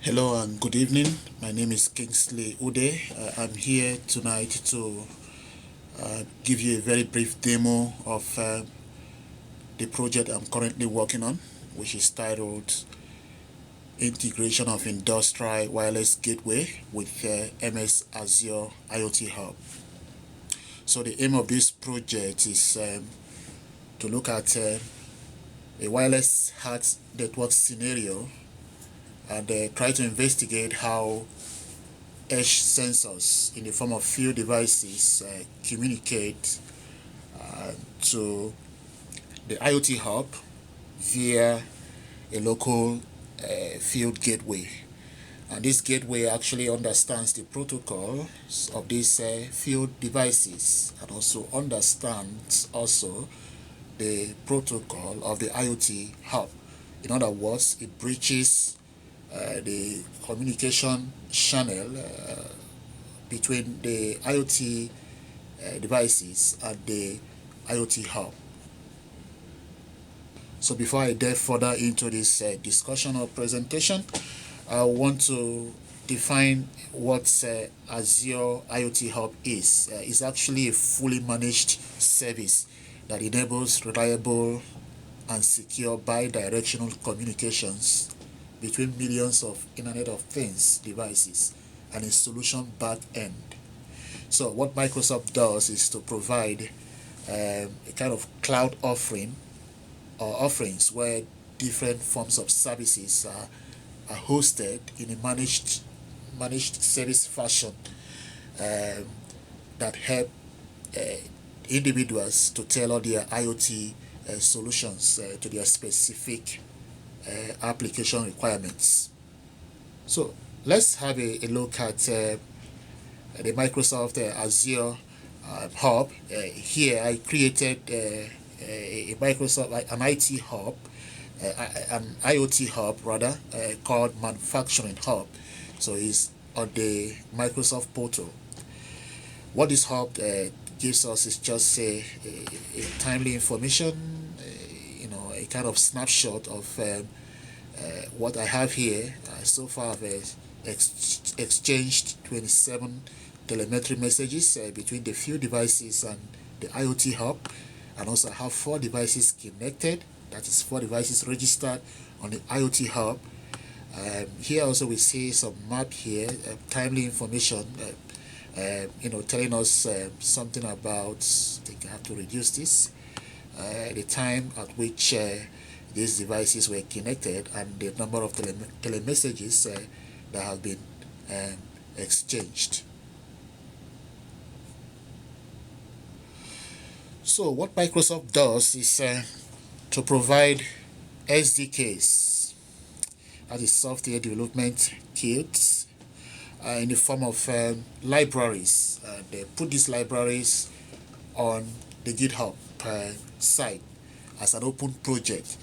Hello and good evening. My name is Kingsley Ude. I'm here tonight to give you a very brief demo of the project I'm currently working on, which is titled Integration of Industrial Wireless Gateway with MS Azure IoT Hub. So the aim of this project is to look at a wireless HART network scenario and try to investigate how edge sensors in the form of field devices communicate to the IoT hub via a local field gateway. And this gateway actually understands the protocols of these field devices and also understands the protocol of the IoT hub. In other words, it breaches the communication channel between the IoT devices and the IoT hub. So before I delve further into this discussion or presentation, I want to define what Azure IoT Hub is. It's actually a fully managed service that enables reliable and secure bi-directional communications between millions of Internet of Things devices and a solution back end. So what Microsoft does is to provide a kind of cloud offering or offerings where different forms of services are hosted in a managed service fashion um, that help uh, individuals to tailor their IoT solutions to their specific application requirements. So let's have a look at the Microsoft Azure Hub. Here I created a Microsoft, an IT hub, an IoT hub rather, called Manufacturing Hub. So it's on the Microsoft portal. What this hub gives us is just a timely information, a kind of snapshot of what I have here. So far, I've exchanged 27 telemetry messages between the few devices and the IoT hub, and also I have 4 devices connected. That is 4 devices registered on the IoT hub. Here also we see some map here, timely information, telling us something about. I think I have to reduce this. The time at which these devices were connected and the number of telemessages that have been um, exchanged. So what Microsoft does is to provide SDKs, that is software development kits, in the form of libraries. They put these libraries on the GitHub site as an open project.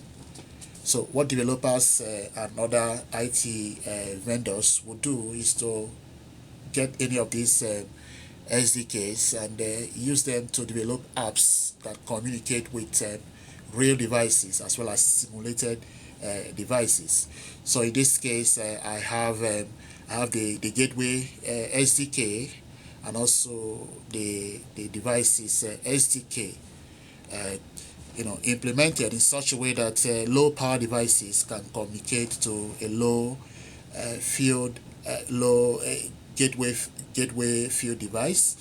So what developers and other IT vendors would do is to get any of these SDKs and use them to develop apps that communicate with real devices as well as simulated devices. So in this case, I have the gateway SDK and also the devices SDK. Uh, implemented in such a way that low power devices can communicate to a low gateway field device,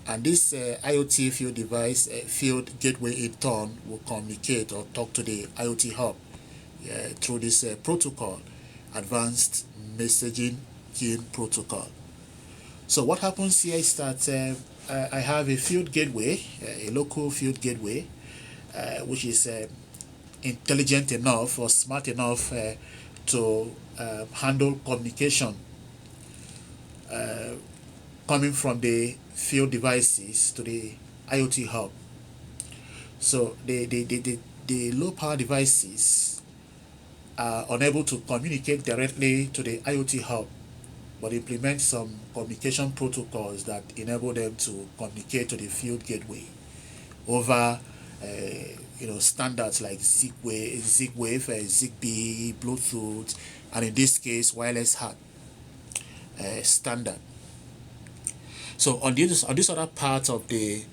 and this IoT field device field gateway in turn will communicate or talk to the IoT hub through this protocol, advanced messaging queuing protocol. So what happens here is that I have a field gateway, a local field gateway, which is intelligent enough or smart enough to handle communication uh, coming from the field devices to the IoT hub. So the low power devices are unable to communicate directly to the IoT hub, but implement some communication protocols that enable them to communicate to the field gateway over standards like Z-Wave, Zigbee, Bluetooth, and in this case wireless HART standard. So on this other part of the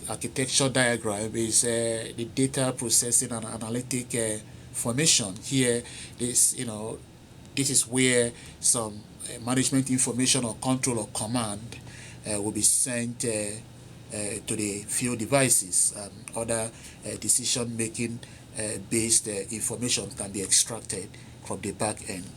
architecture diagram is the data processing and analytic formation. Here, this is where some management information or control or command will be sent to the field devices, and other decision making based information can be extracted from the back end.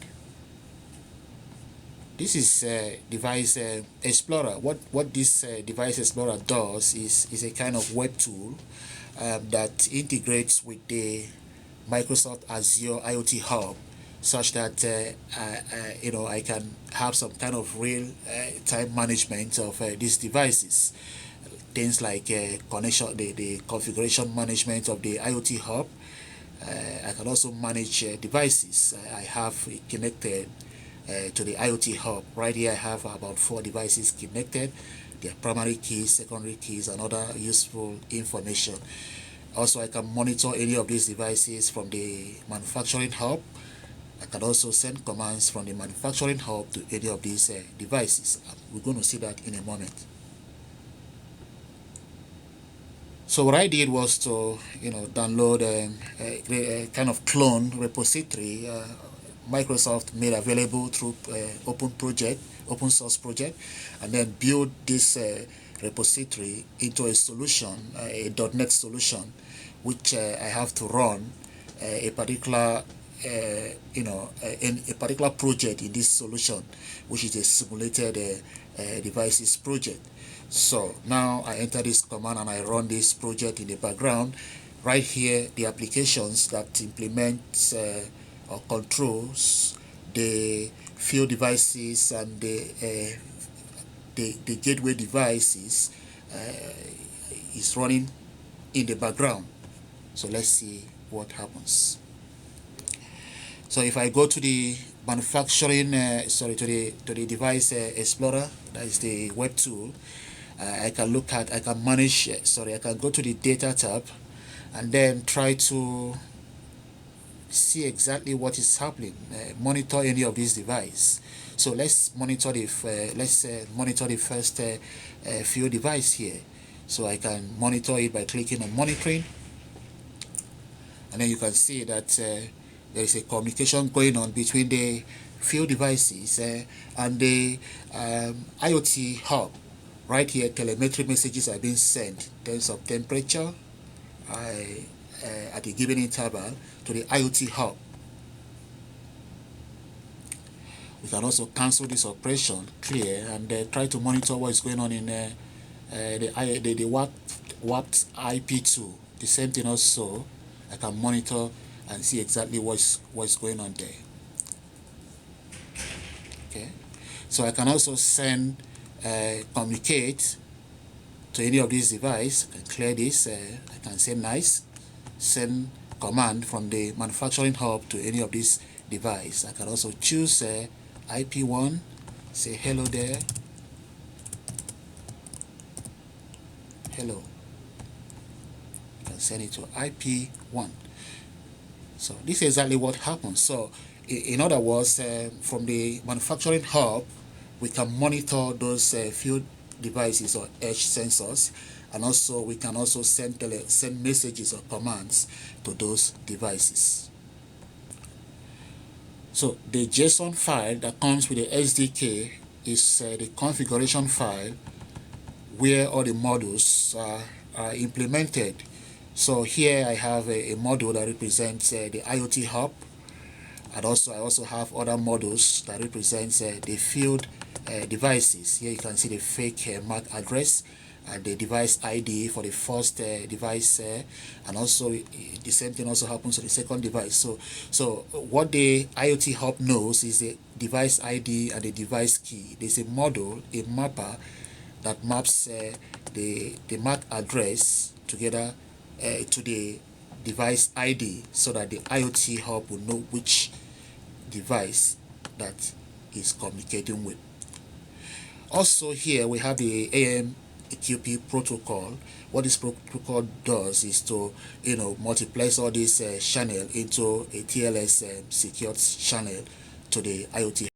This is Device Explorer. What this Device Explorer does is a kind of web tool that integrates with the Microsoft Azure IoT Hub, such that I can have some kind of real time management of these devices. Things like connection, the configuration management of the IoT Hub. I can also manage devices I have connected to the IoT Hub. Right here I have about 4 devices connected, their primary keys, secondary keys, and other useful information. Also, I can monitor any of these devices from the manufacturing hub. I can also send commands from the manufacturing hub to any of these devices. We're going to see that in a moment. So what I did was to download a kind of clone repository Microsoft made available through open source project, and then build this repository into a solution, a .NET solution, which I have to run a particular in a particular project in this solution, which is a simulated devices project. So now I enter this command and I run this project in the background. Right here, the applications that implement or controls the field devices and the gateway devices is running in the background. So let's see what happens. So if I go to the manufacturing, to the Device Explorer, that is the web tool, I can manage, I can go to the data tab and then try to see exactly what is happening, monitor any of these devices. So let's monitor the first field device here. So I can monitor it by clicking on monitoring, and then you can see that there is a communication going on between the field devices and the IoT hub. Right here, telemetry messages are being sent in terms of temperature at a given interval to the IoT hub. We can also cancel this operation, clear, and try to monitor what is going on in the WAP IP2. The same thing also, I can monitor and see exactly what's going on there. Okay, so I can also send communicate to any of these devices. I can clear this. I can say nice, send command from the manufacturing hub to any of these devices. I can also choose IP1, say hello there, hello. I can send it to IP1. So this is exactly what happens. So in other words, from the manufacturing hub, we can monitor those field devices or edge sensors, and also we can also send messages or commands to those devices. So the JSON file that comes with the SDK is the configuration file where all the modules are implemented. So here I have a module that represents the IoT hub, and I also have other modules that represents the field devices. Here you can see the fake MAC address and the device ID for the first device, and also the same thing also happens to the second device. So what the IoT hub knows is the device ID and the device key. There's a module, a mapper, that maps the MAC address together to the device ID, so that the IoT hub will know which device that is communicating with. Also here we have the QP protocol. What this protocol does is to, multiplies all this channel into a TLS secured channel to the IoT